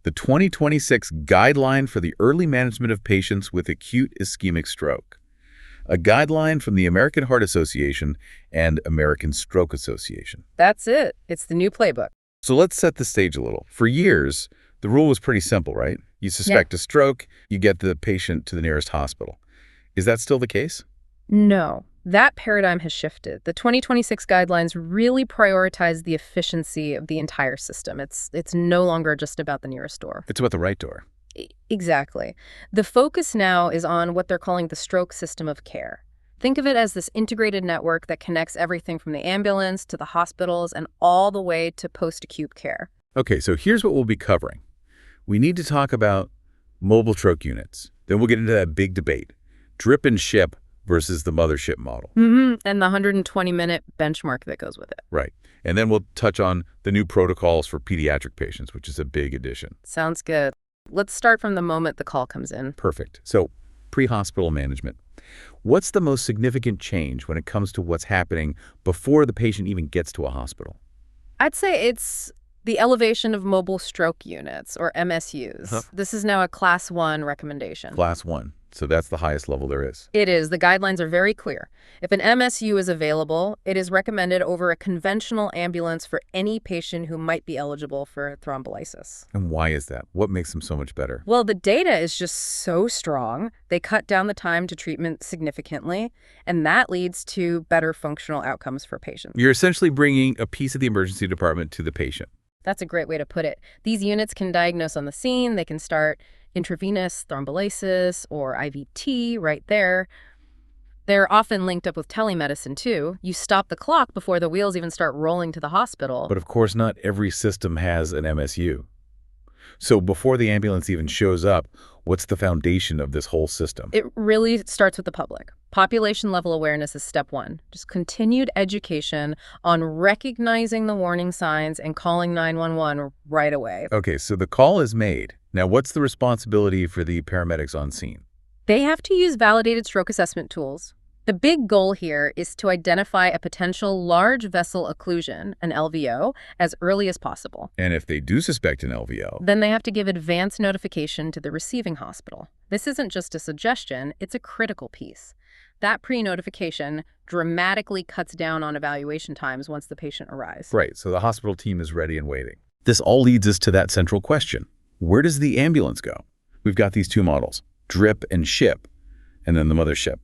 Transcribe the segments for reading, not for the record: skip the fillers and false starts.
the 2026 Guideline for the Early Management of Patients with Acute Ischemic Stroke, a guideline from the American Heart Association and American Stroke Association. That's it. It's the new playbook. So let's set the stage a little. For years, the rule was pretty simple, right? You suspect a stroke, you get the patient to the nearest hospital. Is that still the case? No, that paradigm has shifted. The 2026 guidelines really prioritize the efficiency of the entire system. It's no longer just about the nearest door. It's about the right door. Exactly. The focus now is on what they're calling the stroke system of care. Think of it as this integrated network that connects everything from the ambulance to the hospitals and all the way to post-acute care. Okay, so here's what we'll be covering. We need to talk about mobile stroke units. Then we'll get into that big debate, drip and ship versus the mothership model. And the 120-minute benchmark that goes with it. Right. And then we'll touch on the new protocols for pediatric patients, which is a big addition. Sounds good. Let's start from the moment the call comes in. Perfect. So, pre-hospital management. What's the most significant change when it comes to what's happening before the patient even gets to a hospital? I'd say it's the elevation of mobile stroke units, or MSUs. This is now a Class 1 recommendation. Class 1. So that's the highest level there is. It is. The guidelines are very clear. If an MSU is available, it is recommended over a conventional ambulance for any patient who might be eligible for thrombolysis. And why is that? What makes them so much better? Well, the data is just so strong. They cut down the time to treatment significantly, and that leads to better functional outcomes for patients. You're essentially bringing a piece of the emergency department to the patient. That's a great way to put it. These units can diagnose on the scene. They can start intravenous thrombolysis or IVT right there. They're often linked up with telemedicine, too. You stop the clock before the wheels even start rolling to the hospital. But of course, not every system has an MSU. So before the ambulance even shows up, what's the foundation of this whole system? It really starts with the public. Population-level awareness is step one. Just continued education on recognizing the warning signs and calling 911 right away. Okay, so the call is made. Now, what's the responsibility for the paramedics on scene? They have to use validated stroke assessment tools. The big goal here is to identify a potential large vessel occlusion, an LVO, as early as possible. And if they do suspect an LVO, then they have to give advance notification to the receiving hospital. This isn't just a suggestion, it's a critical piece. That pre-notification dramatically cuts down on evaluation times once the patient arrives. Right, so the hospital team is ready and waiting. This all leads us to that central question. Where does the ambulance go? We've got these two models, drip and ship, and then the mothership,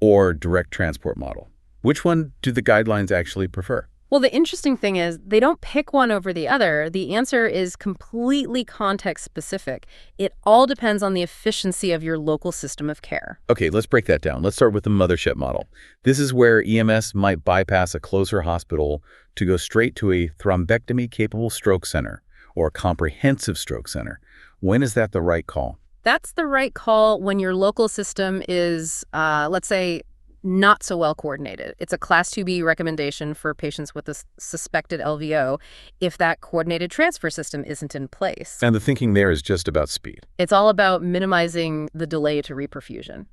or direct transport model. Which one do the guidelines actually prefer? Well, the interesting thing is they don't pick one over the other. The answer is completely context-specific. It all depends on the efficiency of your local system of care. Okay, let's break that down. Let's start with the mothership model. This is where EMS might bypass a closer hospital to go straight to a thrombectomy-capable stroke center or a comprehensive stroke center. When is that the right call? That's the right call when your local system is, let's say, not so well coordinated. It's a Class 2B recommendation for patients with a suspected LVO if that coordinated transfer system isn't in place. And the thinking there is just about speed. It's all about minimizing the delay to reperfusion,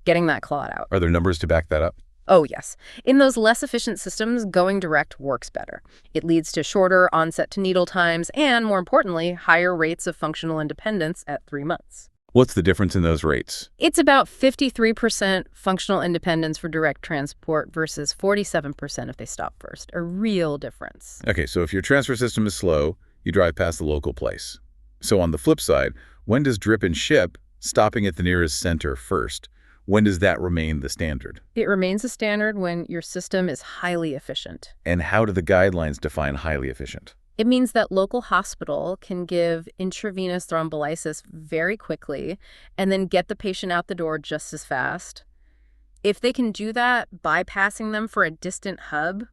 getting that clot out. Are there numbers to back that up? Oh, yes. In those less efficient systems, going direct works better. It leads to shorter onset to needle times and, more importantly, higher rates of functional independence at 3 months. What's the difference in those rates? It's about 53% functional independence for direct transport versus 47% if they stop first. A real difference. Okay, so if your transfer system is slow, you drive past the local place. So on the flip side, when does drip and ship, stopping at the nearest center first, when does that remain the standard? It remains the standard when your system is highly efficient. And how do the guidelines define highly efficient? It means that local hospital can give intravenous thrombolysis very quickly and then get the patient out the door just as fast. If they can do that, bypassing them for a distant hub,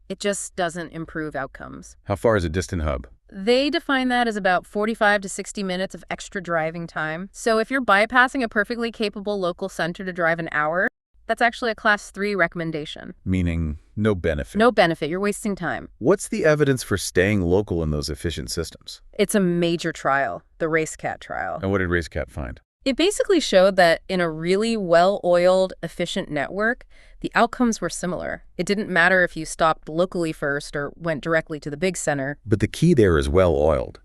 it just doesn't improve outcomes. How far is a distant hub? They define that as about 45 to 60 minutes of extra driving time. So if you're bypassing a perfectly capable local center to drive an hour, that's actually a Class 3 recommendation. Meaning no benefit. No benefit. You're wasting time. What's the evidence for staying local in those efficient systems? It's a major trial, the RaceCat trial. And what did RaceCat find? It basically showed that in a really well-oiled, efficient network, the outcomes were similar. It didn't matter if you stopped locally first or went directly to the big center. But the key there is well-oiled.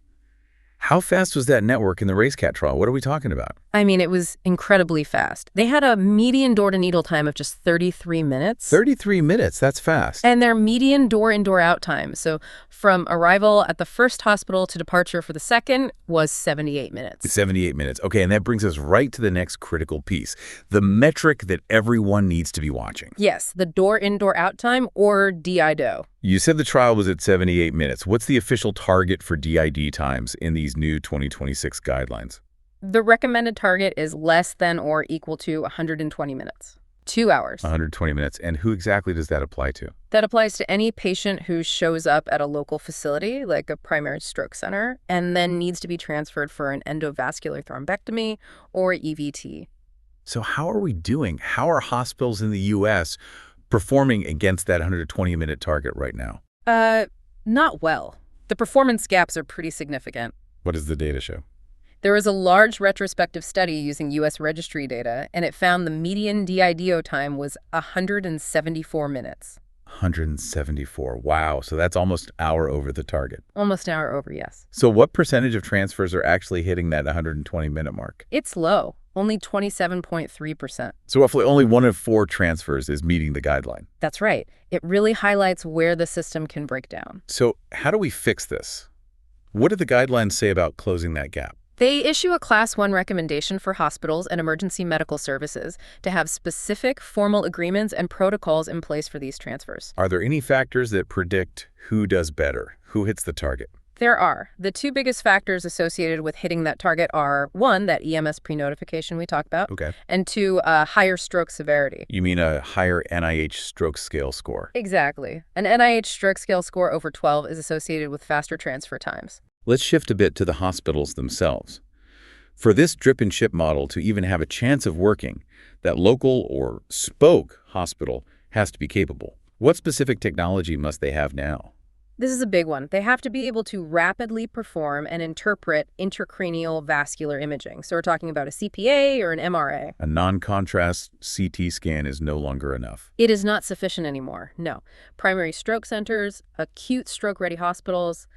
How fast was that network in the RaceCat trial? What are we talking about? I mean, it was incredibly fast. They had a median door-to-needle time of just 33 minutes. 33 minutes, that's fast. And their median door-in, door-out time, so from arrival at the first hospital to departure for the second, was 78 minutes. 78 minutes. Okay, and that brings us right to the next critical piece, the metric that everyone needs to be watching. Yes, the door-in, door-out time, or DIDO. You said the trial was at 78 minutes. What's the official target for DID times in these new 2026 guidelines? The recommended target is less than or equal to 120 minutes. 2 hours. 120 minutes. And who exactly does that apply to? That applies to any patient who shows up at a local facility, like a primary stroke center, and then needs to be transferred for an endovascular thrombectomy or EVT. So how are we doing? How are hospitals in the U.S. performing against that 120-minute target right now? Not well. The performance gaps are pretty significant. What does the data show? There was a large retrospective study using U.S. registry data, and it found the median DIDO time was 174 minutes. 174. Wow. So that's almost an hour over the target. Almost an hour over, yes. So what percentage of transfers are actually hitting that 120-minute mark? It's low, only 27.3%. So roughly only 1 of 4 transfers is meeting the guideline. That's right. It really highlights where the system can break down. So how do we fix this? What do the guidelines say about closing that gap? They issue a Class 1 recommendation for hospitals and emergency medical services to have specific formal agreements and protocols in place for these transfers. Are there any factors that predict who does better, who hits the target? There are. The 2 biggest factors associated with hitting that target are, 1, that EMS pre-notification we talked about, Okay. and 2, higher stroke severity. You mean a higher NIH stroke scale score? Exactly. An NIH stroke scale score over 12 is associated with faster transfer times. Let's shift a bit to the hospitals themselves. For this drip and ship model to even have a chance of working, that local or spoke hospital has to be capable. What specific technology must they have now? This is a big one. They have to be able to rapidly perform and interpret intracranial vascular imaging. So we're talking about a CPA or an MRA. A non-contrast CT scan is no longer enough. It is not sufficient anymore, no. Primary stroke centers, acute stroke-ready hospitals,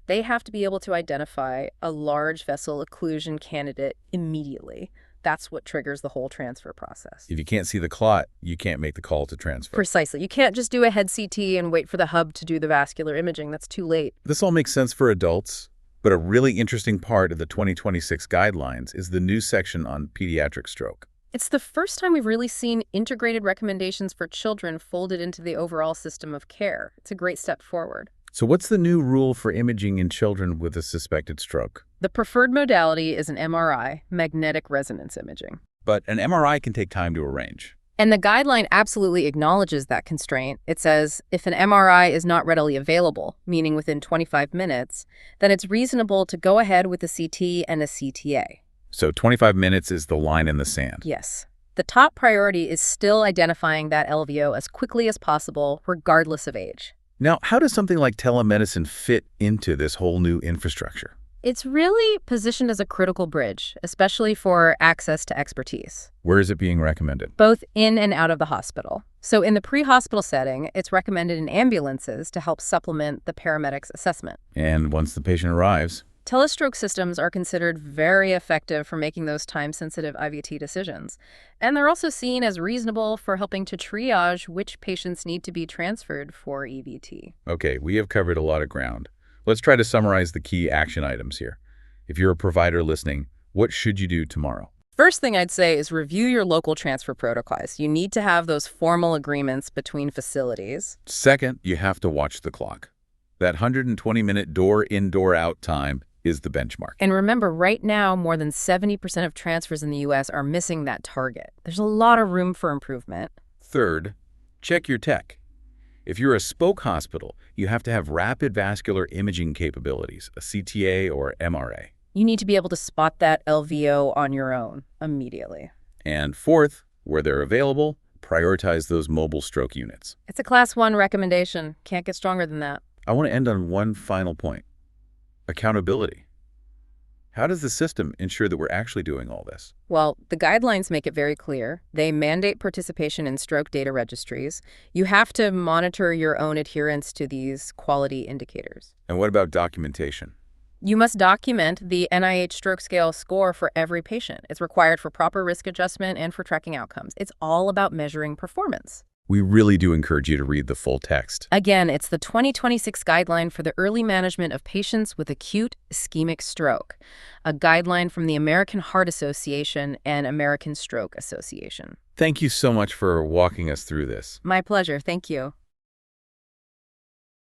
they have to be able to identify a large vessel occlusion candidate immediately. That's what triggers the whole transfer process. If you can't see the clot, you can't make the call to transfer. Precisely. You can't just do a head CT and wait for the hub to do the vascular imaging. That's too late. This all makes sense for adults, but a really interesting part of the 2026 guidelines is the new section on pediatric stroke. It's the first time we've really seen integrated recommendations for children folded into the overall system of care. It's a great step forward. So what's the new rule for imaging in children with a suspected stroke? The preferred modality is an MRI, magnetic resonance imaging. But an MRI can take time to arrange. And the guideline absolutely acknowledges that constraint. It says if an MRI is not readily available, meaning within 25 minutes, then it's reasonable to go ahead with a CT and a CTA. So 25 minutes is the line in the sand. Yes. The top priority is still identifying that LVO as quickly as possible, regardless of age. Now, how does something like telemedicine fit into this whole new infrastructure? It's really positioned as a critical bridge, especially for access to expertise. Where is it being recommended? Both in and out of the hospital. So in the pre-hospital setting, it's recommended in ambulances to help supplement the paramedics' assessment. And once the patient arrives? Telestroke systems are considered very effective for making those time-sensitive IVT decisions. And they're also seen as reasonable for helping to triage which patients need to be transferred for EVT. Okay, we have covered a lot of ground. Let's try to summarize the key action items here. If you're a provider listening, what should you do tomorrow? First thing I'd say is review your local transfer protocols. You need to have those formal agreements between facilities. Second, you have to watch the clock. That 120-minute door-in, door-out time is the benchmark. And remember, right now, more than 70% of transfers in the U.S. are missing that target. There's a lot of room for improvement. Third, check your tech. If you're a spoke hospital, you have to have rapid vascular imaging capabilities, a CTA or MRA. You need to be able to spot that LVO on your own immediately. And fourth, where they're available, prioritize those mobile stroke units. It's a Class 1 recommendation. Can't get stronger than that. I want to end on one final point. Accountability. How does the system ensure that we're actually doing all this? Well, the guidelines make it very clear. They mandate participation in stroke data registries. You have to monitor your own adherence to these quality indicators. And what about documentation? You must document the NIH stroke scale score for every patient. It's required for proper risk adjustment and for tracking outcomes. It's all about measuring performance. We really do encourage you to read the full text. Again, it's the 2026 Guideline for the Early Management of Patients with Acute Ischemic Stroke, a guideline from the American Heart Association and American Stroke Association. Thank you so much for walking us through this. My pleasure. Thank you.